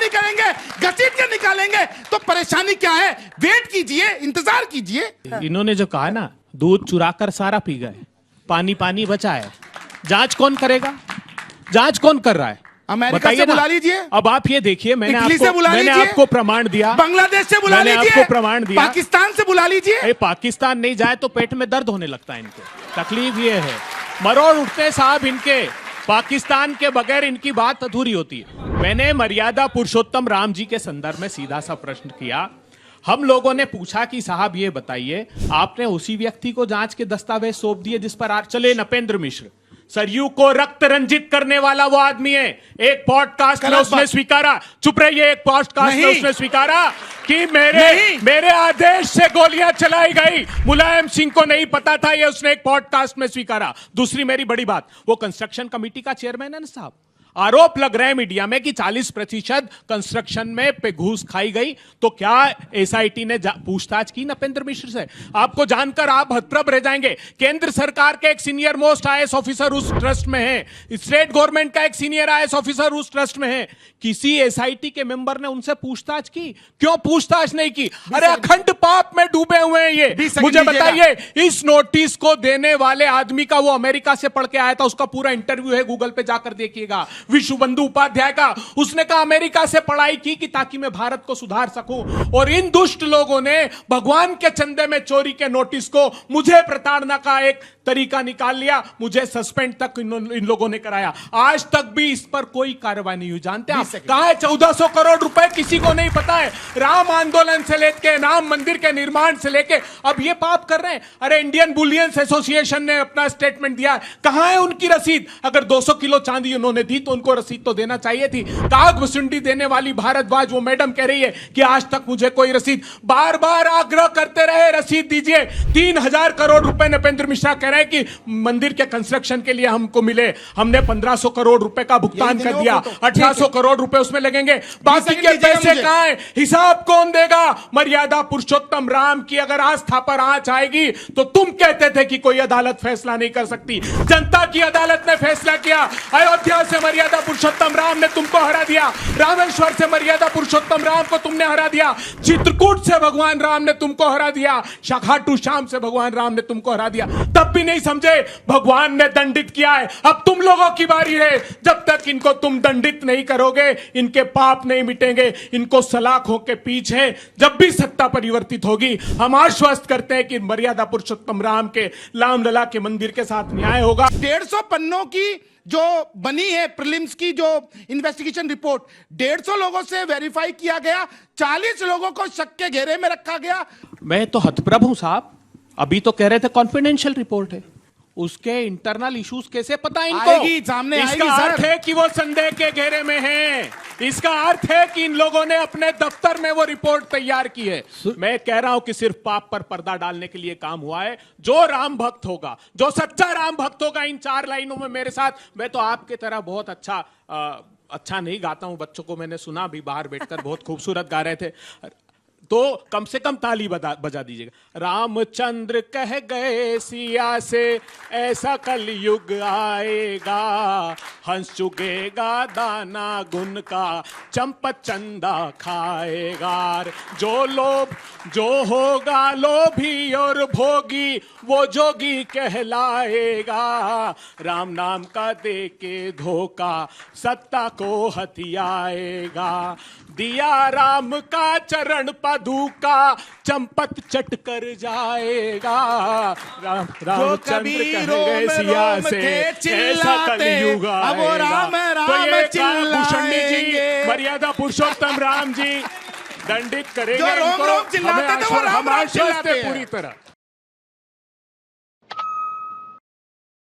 नहीं करेंगे, घसीट के निकालेंगे तो परेशानी क्या है? वेट कीजिए, इंतजार कीजिए। इन्होंने जो कहा ना, दूध चुराकर सारा पी गए, पानी पानी बचा है। जांच कौन करेगा? जांच कौन कर रहा है? अमेरिका से बुला लीजिए। अब आप ये देखिए, मैंने मैंने आपको प्रमाण दिया। बांग्लादेश से बुला लीजिए, आपको प्रमाण दिया। पाकिस्तान से बुला लीजिए। पाकिस्तान नहीं जाए तो पेट में दर्द होने लगता है इनको। तकलीफ ये है, मरोड़ उठते साहब इनके। पाकिस्तान के बगैर इनकी बात अधूरी होती है। मैंने मर्यादा पुरुषोत्तम राम जी के संदर्भ में सीधा सा प्रश्न किया। हम लोगों ने पूछा कि साहब ये बताइए, आपने उसी व्यक्ति को जांच के दस्तावेज सौंप दिए जिस पर चले नपेंद्र मिश्र, सरयू को रक्त रंजित करने वाला वो आदमी है। एक पॉडकास्ट में उसने स्वीकारा, चुप रहिए, एक पॉडकास्ट में उसने स्वीकारा कि मेरे आदेश से गोलियां चलाई गई। मुलायम सिंह को नहीं पता था, ये उसने एक पॉडकास्ट में स्वीकारा। दूसरी मेरी बड़ी बात, वो कंस्ट्रक्शन कमेटी का चेयरमैन है ना साहब। आरोप लग रहे हैं मीडिया में कि 40% कंस्ट्रक्शन में पे घूस खाई गई। तो क्या एसआईटी ने पूछताछ की नपेंद्र मिश्र से? आपको जानकर आप हतप्रभ रह जाएंगे। केंद्र सरकार के एक सीनियर मोस्ट आईएएस ऑफिसर उस ट्रस्ट में है, स्टेट गवर्नमेंट का एक सीनियर आईएएस ऑफिसर उस ट्रस्ट में है। किसी एसआईटी के मेंबर ने उनसे पूछताछ की? क्यों पूछताछ नहीं की? अरे अखंड पाप में डूबे हुए हैं ये। मुझे बताइए, इस नोटिस को देने वाले आदमी का, वो अमेरिका से पढ़ के आया था, उसका पूरा इंटरव्यू है, गूगल पे जाकर देखिएगा। विश्व बंधु उपाध्याय का, उसने कहा अमेरिका से पढ़ाई की कि ताकि मैं भारत को सुधार सकूं। और इन दुष्ट लोगों ने भगवान के चंदे में चोरी के नोटिस को मुझे प्रताड़ना का एक तरीका निकाल लिया। मुझे सस्पेंड तक इन लोगों ने कराया। आज तक भी इस पर कोई कार्रवाई नहीं हुई। जानते हैं कहां है 1400 करोड़ रुपए? किसी को नहीं पता है। राम आंदोलन से लेके, राम मंदिर के निर्माण से लेके अब ये पाप कर रहे हैं। अरे इंडियन बुलियंस एसोसिएशन ने अपना स्टेटमेंट दिया, कहां है उनकी रसीद? अगर 200 किलो चांदी उन्होंने दी तो उनको रसीद तो देना चाहिए थी। काग भुसुंडी देने वाली भारद्वाज, वो मैडम कह रही है कि आज तक मुझे कोई रसीद, बार बार आग्रह करते रहे रसीद दीजिए। 3000 करोड़ रुपए नपेंद्र मिश्रा कह रहे हैं कि मंदिर के कंस्ट्रक्शन के लिए हमको मिले। हमने 1500 करोड़ रुपए का भुगतान कर दिया, 1800 करोड़ रुपए उसमें लगेंगे। बाकी के पैसे कहां है? हिसाब कौन देगा? मर्यादा पुरुषोत्तम राम की अगर आस्था पर आंच आएगी तो तुम कहते थे कि कोई अदालत फैसला नहीं कर सकती। जनता की अदालत ने फैसला किया। अयोध्या से मर्यादा पुरुषोत्तम राम ने तुमको हरा दिया। रामेश्वर से मर्यादा पुरुषोत्तम राम को तुमने हरा दिया। चित्रकूट से भगवान राम ने तुमको हरा दिया। खाटू श्याम से भगवान राम ने तुमको हरा दिया। तब भी नहीं समझे, भगवान ने दंडित किया है। अब तुम लोगों की बारी है। जब तक इनको तुम दंडित नहीं करोगे, इनके पाप नहीं मिटेंगे। इनको सलाखों के पीछे जब भी सत्ता परिवर्तित होगी, हम आश्वस्त करते हैं कि मर्यादा पुरुषोत्तम राम के लामलला के मंदिर के साथ न्याय होगा। 150 पन्नों की जो बनी है प्रीलिम्स की जो इन्वेस्टिगेशन रिपोर्ट, 150 लोगों से वेरीफाई किया गया, 40 लोगों को शक के घेरे में रखा गया। मैं तो हतप्रभ हूं साहब। अभी तो कह रहे थे कॉन्फिडेंशियल रिपोर्ट है, उसके इंटरनल इश्यूज कैसे पता इनको? आएगी, सामने आएगी। इसका अर्थ है कि वो संदेह के घेरे में हैं। इसका अर्थ है कि इन लोगों ने अपने दफ्तर में वो रिपोर्ट तैयार की है। मैं कह रहा हूं कि सिर्फ पाप पर पर्दा डालने के लिए काम हुआ है। जो राम भक्त होगा, जो सच्चा राम भक्त होगा, इन 4 लाइनों में मेरे साथ, मैं तो आपके तरह बहुत अच्छा नहीं गाता हूं। बच्चों को मैंने सुना भी बाहर बैठकर, बहुत खूबसूरत गा रहे थे, तो कम से कम ताली बजा दीजिएगा। रामचंद्र कह गए सिया से, ऐसा कलयुग आएगा, हंस चुगेगा दाना गुन का, चंपत चंदा खाएगा। जो होगा लोभी और भोगी, वो जोगी कहलाएगा। राम नाम का दे के धोखा, सत्ता को हथियाएगा। दिया राम का चरण पादुका, चंपत चट कर जाएगा। रामचंद्र कह गए सिया से, ऐसा कलयुग आएगा। तो ये भूषणी जी, मर्यादा पुरुषोत्तम राम जी दंडित करेंगे। जो रोम रोम चिल्लाते थे वो राम राम चिल्लाते हैं पूरी तरह।